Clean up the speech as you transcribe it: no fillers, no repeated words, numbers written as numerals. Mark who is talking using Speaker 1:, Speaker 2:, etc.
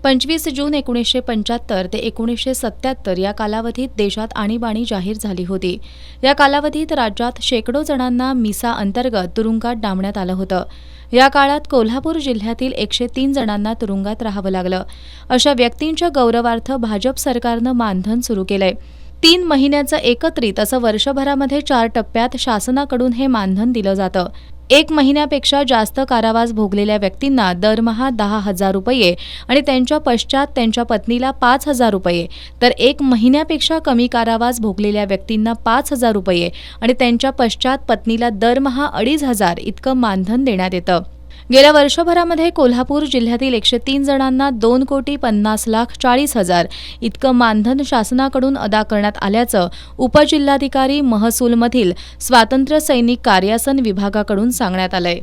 Speaker 1: 25 जून 1975 ते 1977 या कालावधीत देशात आणीबाणी जाहीर झाली होती। या कालावधीत राज्यात शेकडो जणांना मिसा अंतर्गत तुरुंगात डांबण्यात आलं होतं। या काळात कोल्हापूर जिल्ह्यातील 103 जणांना तुरुंगात राहावं लागलं। अशा व्यक्तींच्या गौरवार्थ भाजप सरकारनं मानधन सुरू केलंय। 3 महिन्याचं एकत्रित असं वर्षभरामध्ये 4 टप्प्यात शासनाकडून हे मानधन दिलं जातं। 1 महिन्यापेक्षा जास्त कारावास भोगलेल्या व्यक्तींना दरमहा 10,000 रुपये आणि त्यांच्या पश्चात त्यांच्या पत्नीला 5,000 रुपये, तर 1 महिन्यापेक्षा कमी कारावास भोगलेल्या व्यक्तींना 5,000 रुपये आणि त्यांच्या पश्चात पत्नीला दरमहा 2,500 इतकं मानधन देण्यात येतं। गेल्या वर्षभरामध्ये कोल्हापूर जिल्ह्यातील 103 जणांना 2,50,40,000 इतकं मानधन शासनाकडून अदा करण्यात आल्याचं उपजिल्हाधिकारी महसूलमधील स्वातंत्र्य सैनिक कार्यासन विभागाकडून सांगण्यात आलंय।